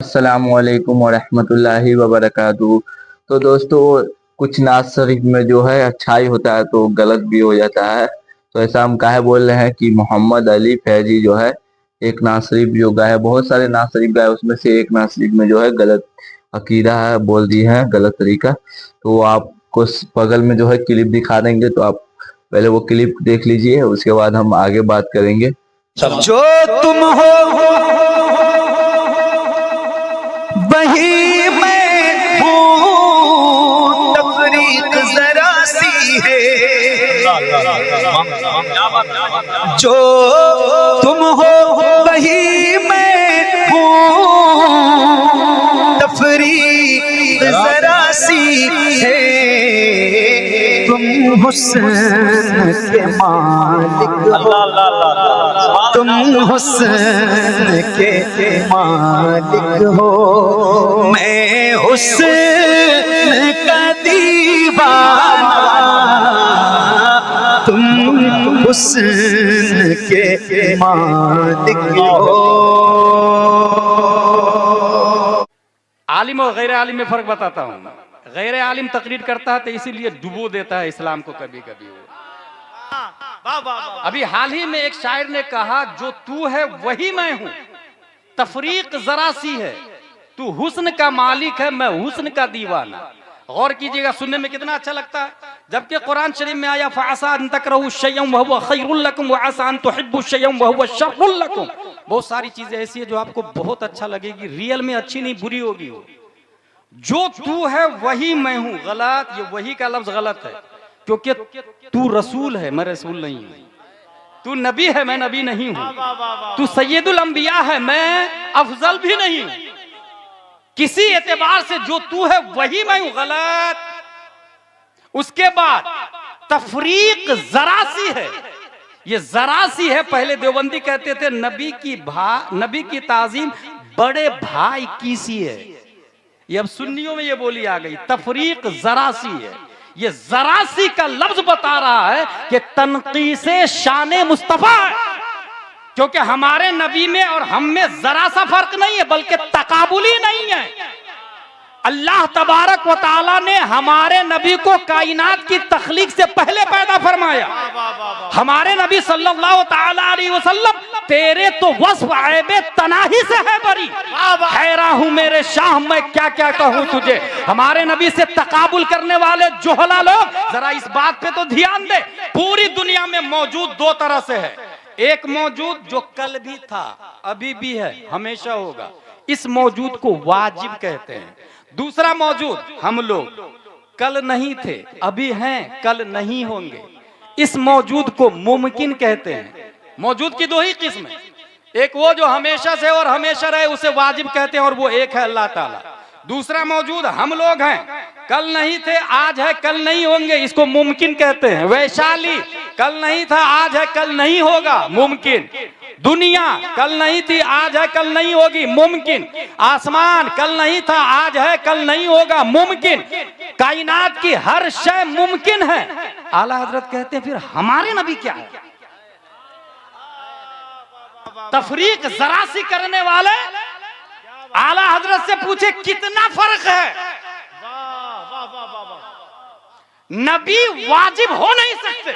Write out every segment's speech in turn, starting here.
अस्सलामुअलैकुम वरहमतुल्लाहि वबरकातुहू। तो दोस्तों, कुछ नात शरीफ में जो है अच्छाई होता है तो गलत भी हो जाता है। तो ऐसा हम काहे बोल रहे हैं कि मोहम्मद अली फैजी जो है एक नात शरीफ जो गाया, बहुत सारे नात शरीफ गाए, उसमें से एक नात शरीफ में जो है गलत अकीदा है, बोल दी है गलत तरीका। तो आपको बगल में जो है क्लिप दिखा देंगे, तो आप पहले वो क्लिप देख लीजिए, उसके बाद हम आगे बात करेंगे। जो तुम हो वही मैं हूँ, तफरीक जरा सी है। जो तुम हो वही मैं हूँ, तफरीक जरा सी है। तुम हुस्न के मालिक हो, तुम हुस्न के मालिक हो, मैं हुस्न का दीवाना, तुम हुस्न के मालिक हो। आलिम और गैर आलिम में फर्क बताता हूँ। गैर आलिम तकरीर करता है तो इसीलिए डुबो देता है इस्लाम को कभी कभी। अभी हाल ही में एक शायर ने कहा, जो तू है वही मैं हूं, तफरीक जरा सी है। तू हुस्न का मालिक है, मैं हुस्न का दीवाना। गौर कीजिएगा, सुनने में कितना अच्छा लगता है। जबकि कुरान शरीफ में आया, फअसा अन तकरहू शयअन व हुवा खैरुल लकुम व असा अन तुहिब्बू शयअन व हुवा शर्रुल लकुम। बहुत सारी चीजें ऐसी है जो आपको बहुत अच्छा लगेगी, रियल में अच्छी नहीं बुरी होगी। जो तू है वही मैं हूं, गलत। ये वही का लफ्ज गलत है, क्योंकि तू रसूल है, मैं रसूल नहीं हूं। तू नबी है, मैं नबी नहीं हूं। तू सैयदुल अंबिया है, मैं अफजल भी नहीं हूं। किसी एतबार से जो तू है वही मैं हूं, गलत। उसके बाद तफरीक जरा सी है, ये जरा सी है। पहले देवबंदी कहते थे नबी की ताजीम बड़े भाई की सी है। ये अब सुन्नियों में ये बोली आ गई, तफरीक जरा सी है। ये जरा सी का लफ्ज बता रहा है कि तनकीसे शाने मुस्तफा है, क्योंकि हमारे नबी में और हम में जरा सा फर्क नहीं है, बल्कि तकाबुली नहीं है। अल्लाह तबारक व तआला ने हमारे नबी को कायनात की तख्लीक से पहले पैदा फरमाया। हमारे नबी सल्लल्लाहु तआला अलैहि वसल्लम तेरे तो वस्फ ऐबे तनाही से है बरी। हैरान हूं मेरे शाह, मैं क्या क्या कहूं तुझे। हमारे नबी से तकाबुल करने वाले जोहला लोग जरा इस बात पे तो ध्यान दे। पूरी दुनिया में मौजूद दो तरह से है। एक मौजूद जो कल भी था, अभी भी है, हमेशा होगा, इस मौजूद को वाजिब कहते हैं। दूसरा मौजूद हम लोग, कल नहीं थे, अभी हैं, कल नहीं होंगे, इस मौजूद को मुमकिन कहते हैं। मौजूद की दो ही किस्म है, एक वो जो हमेशा से और हमेशा रहे, उसे वाजिब कहते हैं, और वो एक है अल्लाह ताला। दूसरा मौजूद हम लोग हैं, कल नहीं थे, आज है, कल नहीं होंगे, इसको मुमकिन कहते हैं। वैशाली कल नहीं था, आज है, कल नहीं होगा, मुमकिन। दुनिया कल नहीं थी, आज है, कल नहीं होगी, मुमकिन। आसमान कल नहीं था, आज है, कल नहीं होगा, मुमकिन। कायनात की हर शय मुमकिन है। आला हजरत कहते हैं फिर हमारे नबी क्या है? तफरीक जरा सी करने वाले आला हजरत से पूछे कितना फर्क है। नबी वाजिब हो नहीं सकते,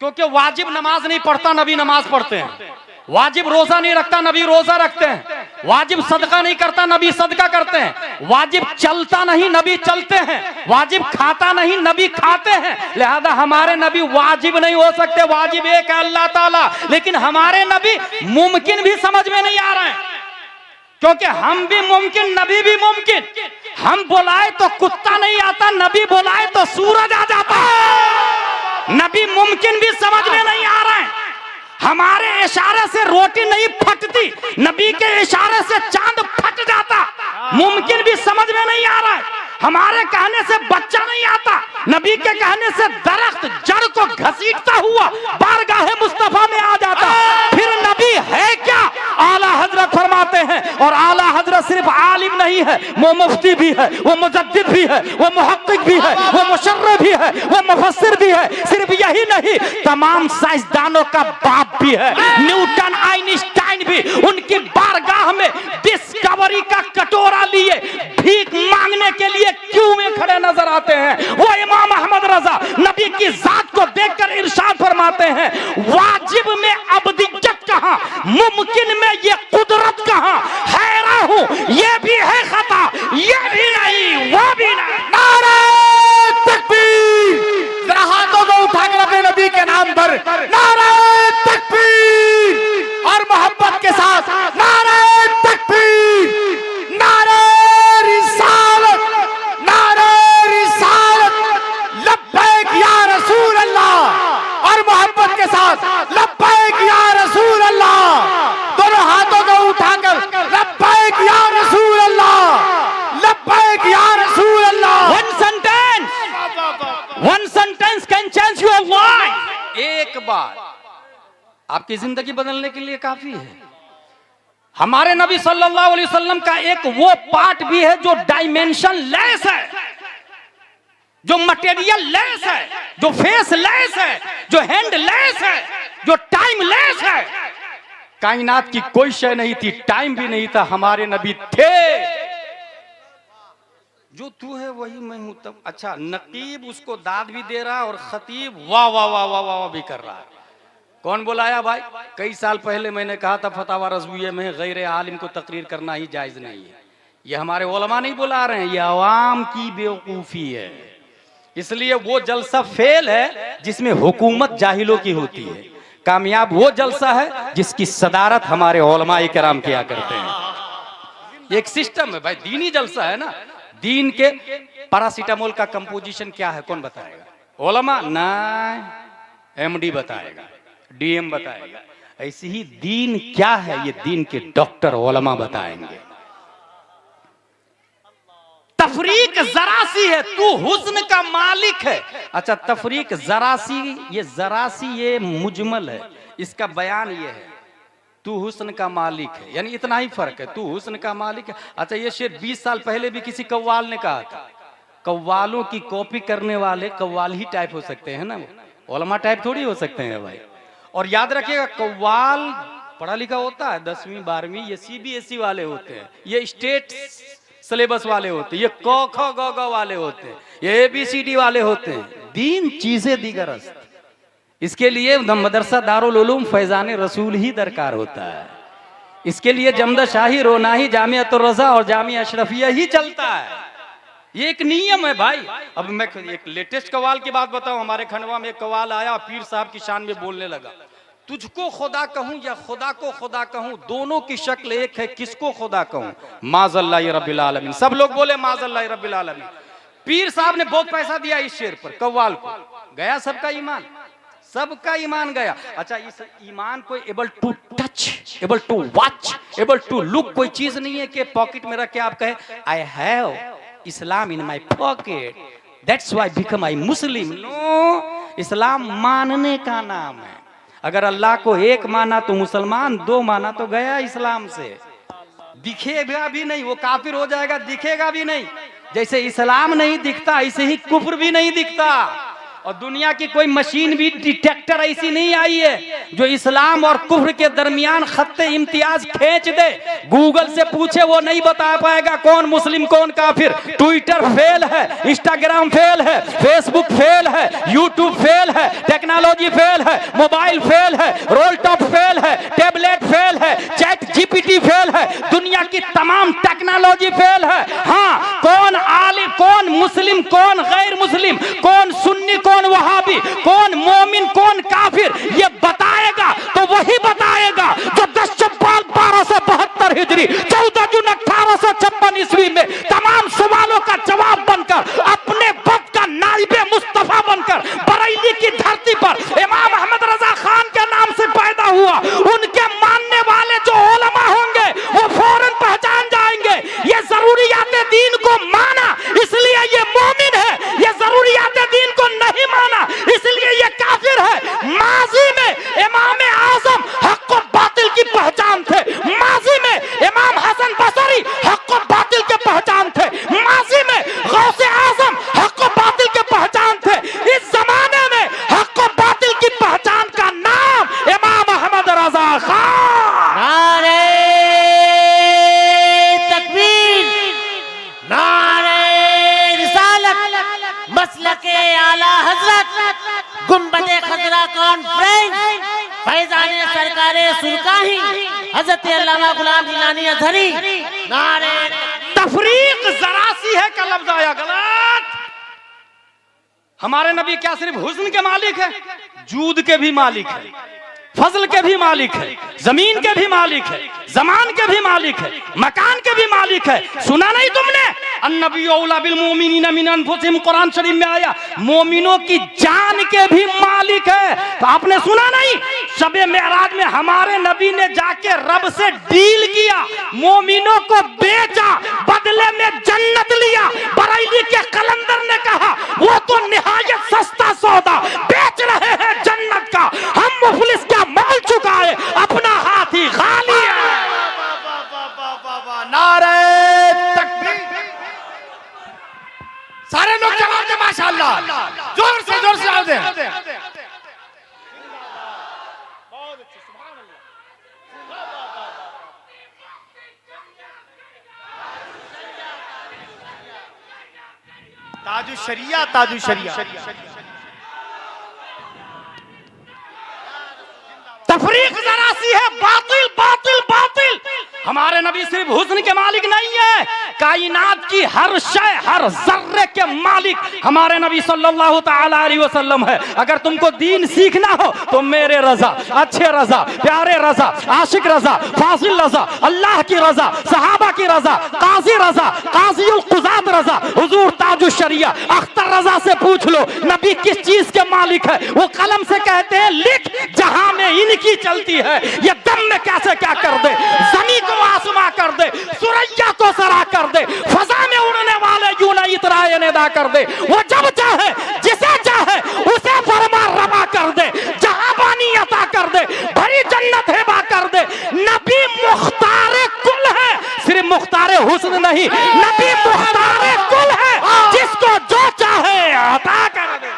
क्योंकि वाजिब नमाज नहीं पढ़ता, नबी नमाज पढ़ते हैं। वाजिब रोजा नहीं रखता, नबी रोजा रखते हैं। वाजिब सदका नहीं करता, नबी सदका करते हैं। वाजिब चलता नहीं, नबी चलते हैं। वाजिब खाता नहीं, नबी खाते हैं। लिहाजा हमारे नबी वाजिब नहीं हो सकते, वाजिब एक है अल्लाह ताला। लेकिन हमारे नबी मुमकिन भी समझ में नहीं आ रहे हैं, क्योंकि हम भी मुमकिन, नबी भी मुमकिन। हम बुलाए तो कुत्ता नहीं आता, नबी बुलाए तो सूरज आ जाता है। नबी मुमकिन भी समझ में नहीं आ रहा है। हमारे इशारे से रोटी नहीं फटती, नबी के इशारे से चांद फट जाता। मुमकिन भी समझ में नहीं आ रहा है। हमारे कहने से बच्चा नहीं आता, नबी के कहने से दरख्त जड़ को घसीटता हुआ बारगाहे मुस्तफा में आ जाता। फिर नबी है क्या? आला हजरत फरमाते हैं, और आला हजरत सिर्फ आलिम नहीं है, वो मुफ्ती भी है, वो मुजद्दिद भी है, वो मुहक्किक भी है, वो मुशर्रिह भी है, वो मुफस्सिर भी है। सिर्फ यही नहीं, तमाम साइंसदानों का बाप भी है। न्यूटन, आइंस्टाइन भी उनकी बारगाह में डिस्कवर गोदावरी का कटोरा लिए भीख मांगने के लिए क्यों में खड़े नजर आते हैं। वो इमाम अहमद रजा नबी की जात को देखकर इरशाद फरमाते हैं, वाजिब में अब्दियत कहां, मुमकिन में ये कुदरत कहां, हैरान हूं ये भी है खता, ये भी नहीं वो भी नहीं। नारे तकबीर, जरा हाथों को उठाकर अपने नबी के नाम पर नारे तकबीर, और मोहब्बत के साथ नारे तकबीर, नारे रिसालत, नारे रिसालत, लब्बैक या रसूल अल्लाह, और मोहब्बत के साथ लब्बैक या रसूल अल्लाह। दोनों हाथों को उठाकर लब्बैक या रसूल अल्लाह, लब्बैक या रसूल अल्लाह। One sentence can change your life. एक बार आपकी जिंदगी बदलने के लिए काफी है। हमारे नबी सल्लल्लाहु अलैहि वसल्लम का एक वो पार्ट भी है जो डायमेंशन लेस है, जो मटेरियल लेस है, जो फेस लेस है, जो हैंड लेस है, जो टाइम लेस है। कायनात की कोई शय नहीं थी, टाइम भी नहीं था, हमारे नबी थे। जो तू है वही मैं हूं। तब अच्छा, नकीब उसको दाद भी दे रहा है और खतीब वाह वाह वाह वाह वाह भी कर रहा है। कौन बुलाया भाई? कई साल पहले मैंने कहा था फतवा रज़विया में गैर आलिम को तकरीर करना ही जायज नहीं है। ये हमारे उलमा नहीं बुला रहे हैं, ये अवाम की बेवकूफी है। इसलिए वो जलसा फेल है जिसमें हुकूमत जाहिलों की होती है। कामयाब वो जलसा है जिसकी सदारत हमारे उलमा इकराम किया करते हैं। एक सिस्टम है भाई, दीनी जलसा है ना। दीन के पैरासीटामोल का कंपोजिशन क्या है कौन बताएगा? उलमा ना, एमडी बताएगा, डीएम बताएगा। ऐसे ही दीन क्या है ये दीन के डॉक्टर उलमा बताएंगे। तफरीक जरासी है, तू हुस्न का मालिक है। अच्छा, तफरीक जरासी ये मुजमल है, इसका बयान ये है तू हुस्न का मालिक है, यानी इतना ही फर्क है, तू हुस्न का मालिक है। अच्छा, ये शेर 20 साल पहले भी किसी कव्वाल ने कहा था। कव्वालों की कॉपी करने वाले कव्वाल ही टाइप हो सकते हैं ना, वो उलमा टाइप थोड़ी हो सकते हैं भाई। और याद रखिएगा, कव्वाल पढ़ा लिखा होता है 10वीं 12वीं, ये सीबीएसई वाले होते हैं, ये स्टेट सिलेबस वाले होते हैं, ये क ख ग घ वाले होते हैं, ये एबीसीडी वाले होते हैं। दीन चीजें दीगरस्त, इसके लिए मदरसा दारुल उलूम फैजान रसूल ही दरकार होता है। इसके लिए जमदा शाही रोनाही जामियातुर रज़ा और जामिया अशरफिया ही चलता है। ये एक नियम है भाई। अब मैं एक लेटेस्ट कवाल की बात बताऊं, हमारे खंडवा में एक कवाल आया, पीर साहब की शान में बोलने लगा, तुझको खुदा कहूं या खुदा को खुदा कहूं, दोनों की शक्ल एक है, किसको खुदा कहूं? माज़ल्लाह रब्बिल आलमीन। सब लोग बोले माज़ल्लाह रब्बिल आलमीन। पीर साहब ने बहुत पैसा दिया इस शेर पर, कव्वाल को, गया सबका ईमान, सबका ईमान गया। अच्छा, इस ईमान को able to touch, able to watch, able to look कोई चीज नहीं है कि पॉकेट में रख के आप कहे I have Islam in my pocket, that's why become I Muslim. No, इस्लाम मानने का नाम है। अगर अल्लाह को एक माना तो मुसलमान, दो माना तो गया इस्लाम से। दिखेगा भी नहीं, वो काफिर हो जाएगा, दिखेगा भी नहीं। जैसे इस्लाम नहीं दिखता ऐसे ही कुफ्र भी नहीं दिखता। और दुनिया की कोई मशीन भी डिटेक्टर ऐसी नहीं आई है जो इस्लाम और कुफ्र के दरमियान खत्ते इम्तियाज खींच दे। गूगल से पूछे वो नहीं बता पाएगा कौन मुस्लिम कौन काफिर। ट्विटर फेल है, इंस्टाग्राम फेल है, फेसबुक फेल है, यूट्यूब फेल है, टेक्नोलॉजी फेल है, मोबाइल फेल है, रोल टॉप फेल है, टेबलेट फेल है, चैट जीपीटी फेल है, दुनिया की तमाम टेक्नोलॉजी फेल है। हाँ, कौन आलिम, कौन मुस्लिम, कौन गैर मुस्लिम, कौन सुन्नी, कौन वहाबी, कौन मोमिन, कौन काफिर, ये बताएगा तो वही बताएगा जो 10 शव्वाल 1272 हिजरी 14 जून 1856 ईस्वी में तमाम सवालों का जवाब बनकर अपने वक्त का नाइबे मुस्तफा बनकर बरेली की धरती पर इमाम अहमद रजा खान के नाम से पैदा हुआ। उनके मानने वाले जो उलमा होंगे वो फौरन पहचान जाएंगे ये जरूरियात दीन को माना इसलिए ये मोमिन है, ये जरूरियात दीन को नहीं माना इसलिए ये काफिर है। माजी में इमाम आजम हक और बातिल की पहचान थे, माजी में इमाम हसन बसरी हक और बातिल के पहचान थे, माजी में गौसे आजम हक और बातिल के पहचान थे। इस जमाने में हक और बातिल की पहचान का नाम इमाम अहमद रजा खान। गुंबदे खजरा कॉन्फ्रेंस फैजाने सरकारे सुरकाही हजरत अल्लामा गुलाम जिलानी अजहरी नारे तफरीक जरा सी है का लफ्ज आया गलत। हमारे नबी क्या सिर्फ हुस्न के मालिक है, जूद के भी मालिक है, फजल के भी मालिक है, जमीन के भी मालिक है, जमान के भी मालिक है, मकान के भी मालिक है। सुना नहीं तुमने अन्नबी औला बिल मोमिनीन मिन अनफुसिहिम, कुरान शरीफ में आया मोमिनों की जान के भी मालिक है। तो आपने सुना नहीं शबे मेराज में हमारे नबी ने जाके रब से डील किया, मोमिनों को बेचा, बदले में जन्नत लिया। बरेली के कलंदर ने कहा वो तो निहायत सस्ता सौदा बेच रहे हैं जन्नत का, हम मुफलिस का माल चुकाए, अपना हाथ ही खाली है। नारे तकबीर। सारे लोग जवाब दे माशाअल्लाह, जोर से जवाब दे। ताजु शरिया, ताजु शरिया। तफरीक जरा सी है, बातिल बातिल बातिल। हमारे नबी सिर्फ हुस्न के मालिक नहीं है, कायनात की हर शय हर जर्रे के मालिक हमारे नबी सल्लल्लाहु तआला अलैहि वसल्लम है। अगर तुमको दीन सीखना हो तो मेरे रजा, अच्छे रजा, प्यारे रजा, आशिक रजा, फासिल रजा, अल्लाह की रजा, सहाबा की रजा, काजी रजा, काजीउल कुजात रजा, हुजूर ताजुश शरिया अख्तर रजा से पूछ लो नबी किस चीज के मालिक है। वो कलम से कहते हैं लिख जहां में इनकी चलती है, ये दम में कैसे क्या कर दे, जमीन को आसमां कर दे, सुरैया को सरा कर दे, फजा में उड़ने वाले यूं न इतराए नेदा कर दे। वो जब चाहे जिसे चाहे उसे फरमा रवा कर दे, जहां बानी अता कर दे, भरी जन्नत हेबा कर दे। नबी मुख्तारे कुल है, सिर्फ मुख्तारे हुस्न नहीं, नबी मुख्तारे कुल है, जिसको जो चाहे अता कर दे।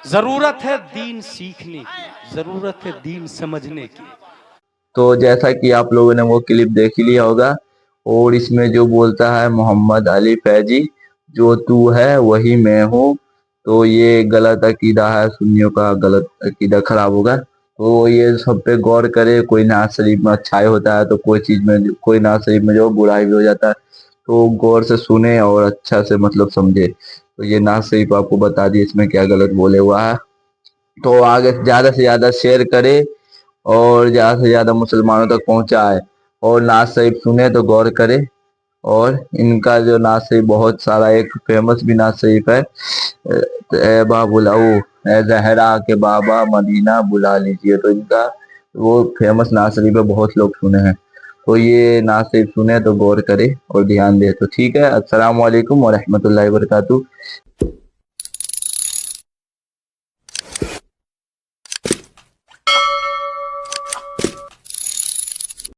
जरूरत है दीन सीखने की, जरूरत है दीन समझने की। तो जैसा कि आप लोगों ने वो क्लिप देख ही लिया होगा, और इसमें जो बोलता है मोहम्मद अली फैजी जो तू है वही मैं हूँ, तो ये गलत अकीदा है, सुन्नियों का गलत अकीदा खराब होगा। तो ये सब पे गौर करे। कोई नाज शरीफ में अच्छाई होता है तो कोई चीज में, कोई नाज शरीफ में जो बुराई भी हो जाता है, तो गौर से सुने और अच्छा से मतलब समझे। तो ये नाज शरीफ आपको बता दिए इसमें क्या गलत बोले हुआ है। तो आगे ज्यादा से ज्यादा शेयर करे और ज्यादा से ज्यादा मुसलमानों तक पहुंचाए, और नाज शरीफ सुने तो गौर करे। और इनका जो नाज शरीफ बहुत सारा, एक फेमस भी नाज शरीफ है, ऐबा बुलाओ ए जहरा के बाबा मदीना बुला लीजिए, तो इनका वो फेमस नाज शरीफ है, बहुत लोग सुने हैं। तो ये नाज शरीफ सुने तो गौर करे और ध्यान दे। तो ठीक है, अस्सलाम वालेकुम व रहमतुल्लाहि व बरकातुहू।